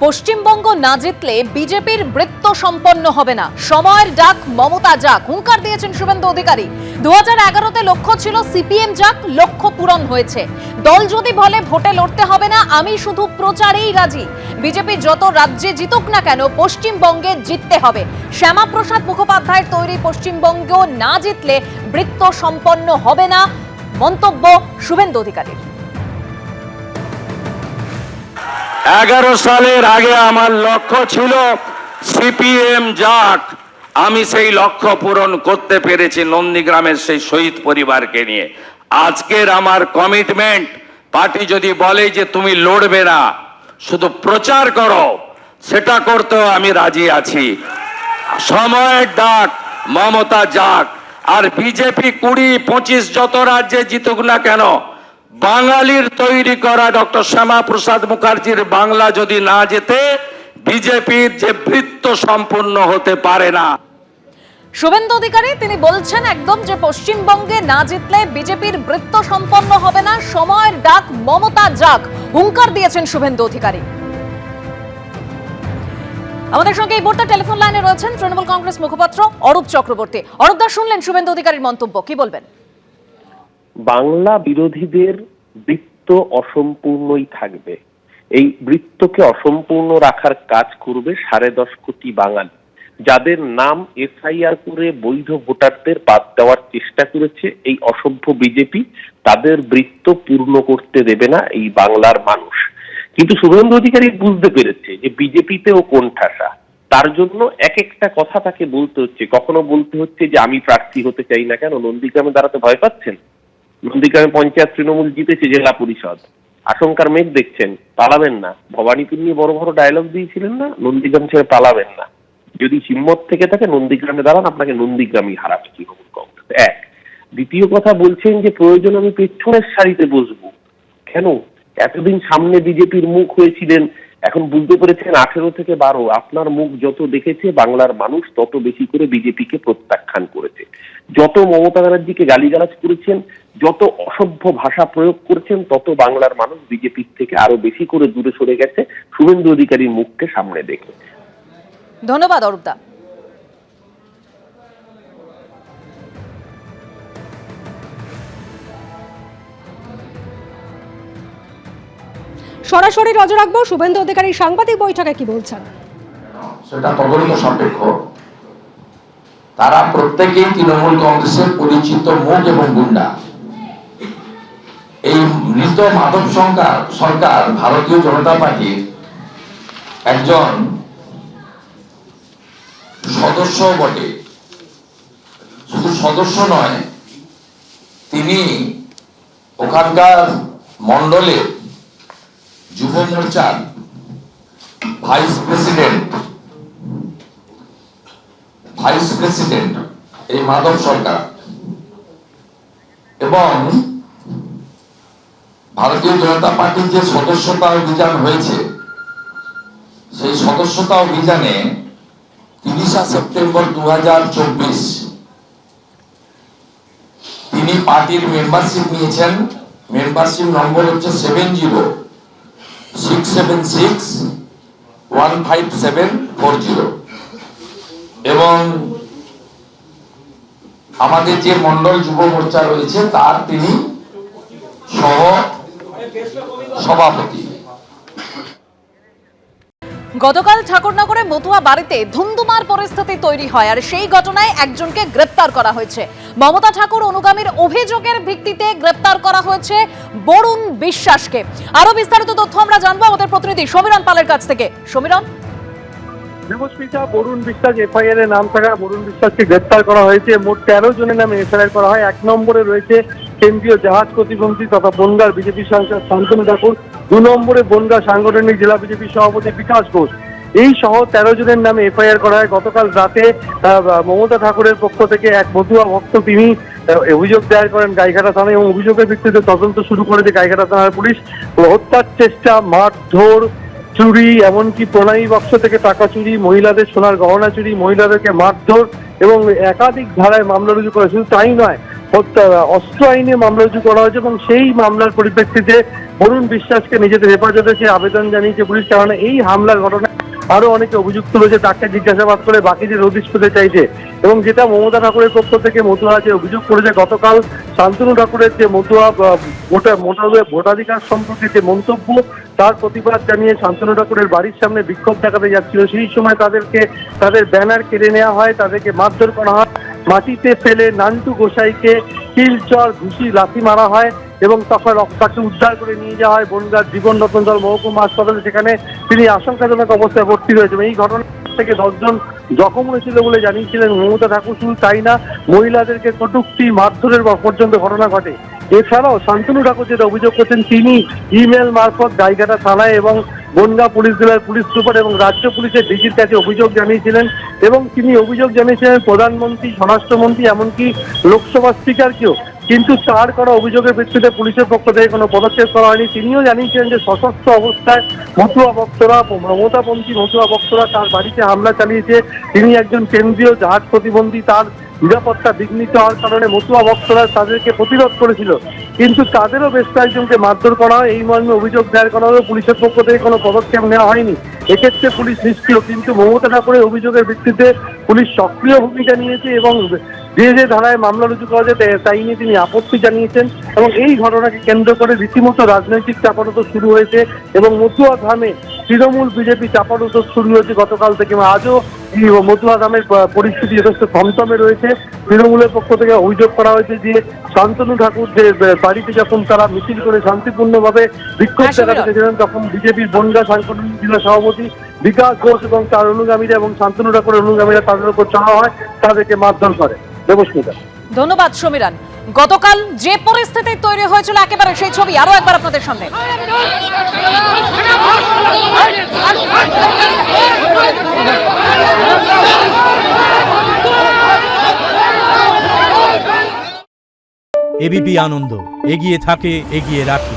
পশ্চিমবঙ্গ না জিতলে বিজেপির বৃত্ত সম্পন্ন হবে না, সময়ের ডাক মমতা যাক, হুঙ্কার দিয়েছেন শুভেন্দু অধিকারী। 2011তে লক্ষ্য ছিল সিপিএম যাক, লক্ষ্য পূরণ হয়েছে। দল যদি বলে ভোটে লড়তে হবে না, আমি শুধু প্রচারেই রাজি। বিজেপি যত রাজ্যে জিতুক না কেন, পশ্চিমবঙ্গে জিততে হবে। শ্যামাপ্রসাদ মুখোপাধ্যায়ের তৈরি পশ্চিমবঙ্গ না জিতলে বৃত্ত সম্পন্ন হবে না, মন্তব্য শুভেন্দু অধিকারীর। 11 সালের আগে আমার লক্ষ্য ছিল সিপিএম যাক, আমি সেই লক্ষ্য পূরণ করতে পেরেছি নন্দীগ্রামের সেই শহীদ পরিবারকে নিয়ে। আজকের আমার কমিটমেন্ট, পার্টি যদি বলে যে তুমি লড়বে না, শুধু প্রচার করো, সেটা করতেও আমি রাজি আছি। সময়ের ডাক মমতা যাক। আর বিজেপি 20-25 যত রাজ্যে জিতুক না কেন, বাঙালির তৈরি করা ডক্টর শ্যামাপ্রসাদ মুখার্জির বাংলা যদি না যেতে, বিজেপির যে বৃত্ত সম্পূর্ণ হতে পারে না। শুভেন্দু অধিকারী তিনি বলছেন একদম যে পশ্চিমবঙ্গে না জিতলে বিজেপির বৃত্ত সম্পন্ন হবে না, সময়ের ডাক মমতা যাক, হুঙ্কার দিয়েছেন শুভেন্দু অধিকারী। আমাদের সঙ্গে এই মুহূর্তে টেলিফোন লাইনে রয়েছেন তৃণমূল কংগ্রেস মুখপাত্র অরূপ চক্রবর্তী। অরূপ দা, শুনলেন শুভেন্দু অধিকারীর মন্তব্য, কি বলবেন? বাংলা বিরোধীদের বৃত্ত অসম্পূর্ণই থাকবে। এই বৃত্তকে অসম্পূর্ণ রাখার কাজ করবে 10.5 কোটি বাঙালি, যাদের নাম এফআইআর করে বৈধ ভোটারদের বাদ দেওয়ার চেষ্টা করেছে এই অসভ্য বিজেপি। তাদের বৃত্ত পূর্ণ করতে দেবে না এই বাংলার মানুষ। কিন্তু শুভেন্দু অধিকারী বুঝতে পেরেছে যে বিজেপিতেও কোণঠাসা, তার জন্য এক একটা কথা তাকে বলতে হচ্ছে। কখনো বলতে হচ্ছে যে আমি প্রার্থী হতে চাই না, কেন নন্দীগ্রামে দাঁড়াতে ভয় পাচ্ছেন? নন্দীগ্রামে পঞ্চায়েত তৃণমূল জিতেছে, জেলা পরিষদ, আশঙ্কার মেঘ দেখছেন, পালাবেন না। ভবানীপুর নিয়ে বড় বড় ডায়লগ দিয়েছিলেন না, নন্দীগ্রাম ছেড়ে পালাবেন না। যদি হিম্মত থেকে থাকে নন্দীগ্রামে দাঁড়ান, আপনাকে নন্দীগ্রামই হারাবে তৃণমূল কংগ্রেস। এক। দ্বিতীয় কথা বলছেন যে প্রয়োজন আমি পেছনের সারিতে বসবো। কেন? এতদিন সামনে বিজেপির মুখ হয়েছিলেন, এখন বুঝতে পেরেছেন 18 থেকে 12 আপনার মুখ যত দেখেছে বাংলার মানুষ, তত বেশি করে বিজেপিকে প্রত্যাখ্যান করেছে। যত মমতা ব্যানার্জিকে গালিগালাজ করেছেন, যত অসভ্য ভাষা প্রয়োগ করেছেন, তত বাংলার মানুষ বিজেপির থেকে আরো বেশি করে দূরে সরে গেছে শুভেন্দু অধিকারীর মুখকে সামনে দেখে। ধন্যবাদ অরূপ দা। সরাসরি নজর রাখবো শুভেন্দু অধিকারী সাংবাদিক বৈঠকে কি বলছেন। সেটা তদন্ত সাপেক্ষ। তারা প্রত্যেকেই তৃণমূল কংগ্রেসের পরিচিত মুখ এবং গুন্ডা। এই মৃত মাধব সরকার ভারতীয় জনতা পার্টির একজন সদস্য বটে। শুধু সদস্য নয়, তিনি ওখানকার মন্ডলের যুব মোর্চার ভাইস প্রেসিডেন্ট এই মাধব সরকার, এবং ভারতীয় জনতা পার্টির যে সদস্যতা অভিযান হয়েছে, সেই সদস্যতা অভিযানে 30 সেপ্টেম্বর 2024 তিনি পার্টির মেম্বারশিপ নিয়েছেন। মেম্বারশিপ নম্বর হচ্ছে 7067615740। এবং আমাদের যে মন্ডল যুব মোর্চা রয়েছে তার তিনি সহ সভাপতি। গতকাল ঠাকুরনগরে মতুয়া বাড়িতে ধুমধুমার পরিস্থিতি তৈরি হয়, আর সেই ঘটনায় একজনকে গ্রেপ্তার করা হয়েছে। মমতা ঠাকুর অনুগামীর অভিযোগের ভিত্তিতে গ্রেপ্তার করা হয়েছে বরুণ বিশ্বাসকে। আরো বিস্তারিত তথ্য আমরা জানবো আমাদের প্রতিনিধি সমীরণ পালের কাছ থেকে। সমীরণ। দেবস্মিতা, বরুণ বিশ্বাস এফআইআর এর নাম থাকা বরুণ বিশ্বাসকে গ্রেপ্তার করা হয়েছে। মোট 13 জনের নামে এফআইআর করা হয়। 1 নম্বরে রয়েছে কেন্দ্রীয় জাহাজ প্রতিমন্ত্রী তথা বনগাঁর বিজেপি সাংসদ শান্তনু ঠাকুর। 2 নম্বরে বনগাঁ সাংগঠনিক জেলা বিজেপি সভাপতি বিকাশ ঘোষ। এই সহ 13 জনের নামে এফআইআর করা হয়। গতকাল রাতে মমতা ঠাকুরের পক্ষ থেকে এক মতুয়া ভক্ত তিনি অভিযোগ দায়ের করেন গাইঘাটা থানায়, এবং অভিযোগের ভিত্তিতে তদন্ত শুরু করেছে গাইঘাটা থানার পুলিশ। হত্যার চেষ্টা, মারধর, চুরি, এমনকি প্রণয়ী বাক্স থেকে টাকা চুরি, মহিলাদের সোনার গহনা চুরি, মহিলাদেরকে মারধর এবং একাধিক ধারায় মামলা রুজু করা। শুধু তাই নয়, অস্ত্র আইনে মামলা রুজু করা হয়েছে, এবং সেই মামলার পরিপ্রেক্ষিতে বরুণ বিশ্বাসকে নিজেদের হেফাজতে সে আবেদন জানিয়েছে পুলিশ, কারণ এই হামলার ঘটনা আরো অনেকে অভিযুক্ত রয়েছে, তাকে জিজ্ঞাসাবাদ করে বাকি যে রোদিশ পেতে চাইছে। এবং যেটা মমতা ঠাকুরের পক্ষ থেকে মতুয়া যে অভিযোগ করেছে, গতকাল শান্তনু ঠাকুরের যে মতুয়া ভোটাধিকার সম্পর্কে যে মন্তব্য, তার প্রতিবাদ জানিয়ে শান্তনু ঠাকুরের বাড়ির সামনে বিক্ষোভ দেখাতে যাচ্ছিল, সেই সময় তাদের ব্যানার কেড়ে নেওয়া হয়, তাদেরকে মারধর করা হয়, মাটিতে ফেলে নান্টু গোসাইকে কিলচর ঘুষি লাথি মারা হয় এবং তখন তাকে উদ্ধার করে নিয়ে যাওয়া হয় বনগাঁ জীবন রতন দল মহকুমা হাসপাতালে, সেখানে তিনি আশঙ্কাজনক অবস্থায় ভর্তি রয়েছেন। এই ঘটনা থেকে 10 জন জখম হয়েছিল বলে জানিয়েছিলেন মমতা ঠাকুর। শুধু তাই না, মহিলাদেরকে কটূক্তি মারধরের পর্যন্ত ঘটনা ঘটে। এছাড়াও শান্তনু ঠাকুর যেটা অভিযোগ করছেন, তিনি ইমেল মারফত গাইঘাটা থানায় এবং বনগাঁ পুলিশ জেলার পুলিশ সুপার এবং রাজ্য পুলিশের ডিজির কাছে অভিযোগ জানিয়েছিলেন এবং তিনি অভিযোগ জানিয়েছিলেন প্রধানমন্ত্রী, স্বরাষ্ট্রমন্ত্রী, এমনকি লোকসভা স্পিকারকেও। কিন্তু তার করা অভিযোগের ভিত্তিতে পুলিশের পক্ষ থেকে কোনো পদক্ষেপ করা হয়নি। তিনিও জানিয়েছিলেন যে সশস্ত্র অবস্থায় মতুয়া ভক্তরা, মমতাপন্থী মতুয়া ভক্তরা তার বাড়িতে হামলা চালিয়েছে। তিনি একজন কেন্দ্রীয় জাহাজ প্রতিবন্ধী, তার নিরাপত্তা বিঘ্নিত হওয়ার কারণে মতুয়া ভক্তরা তাদেরকে প্রতিরোধ করেছিল, কিন্তু তাদেরও বেশ কয়েকজনকে মারধর করা হয়। এই মর্মে অভিযোগ দায়ের করা হলেও পুলিশের পক্ষ থেকে কোনো পদক্ষেপ নেওয়া হয়নি। এক্ষেত্রে পুলিশ নিষ্ক্রিয়, কিন্তু মমতা ঠাকুরের অভিযোগের ভিত্তিতে পুলিশ সক্রিয় ভূমিকা নিয়েছে এবং যে ধারায় মামলা রুজু করা যায় তাই নিয়ে তিনি আপত্তি জানিয়েছেন। এবং এই ঘটনাকে কেন্দ্র করে রীতিমতো রাজনৈতিক চাপানোতর শুরু হয়েছে এবং মতুয়া ধামে তৃণমূল বিজেপি চাপানোতর শুরু হয়েছে গতকাল থেকে। আজও এই মতুয়া ধামের পরিস্থিতি যথেষ্ট থমথমে রয়েছে। তৃণমূলের পক্ষ থেকে অভিযোগ করা হয়েছে যে শান্তনু ঠাকুর যে বাড়িতে যখন তারা মিছিল করে শান্তিপূর্ণভাবে বিক্ষোভ দেখাতে গেছিলেন, তখন বিজেপির বনগাঁ সাংগঠনিক জেলা সভাপতি বিকাশ ঘোষ এবং তার অনুগামীরা এবং শান্তনু ঠাকুরের অনুগামীরা তাদের উপর চড়া হয়, তাদেরকে মারধর করে। দেবস্মিতা। ধন্যবাদ সমীরণ। গতকাল যে পরিস্থিতি তৈরি হয়েছিল একেবারে সেই ছবি আরো একবার আপনাদের সামনে। এবিপি আনন্দ এগিয়ে থাকে, এগিয়ে রাখে।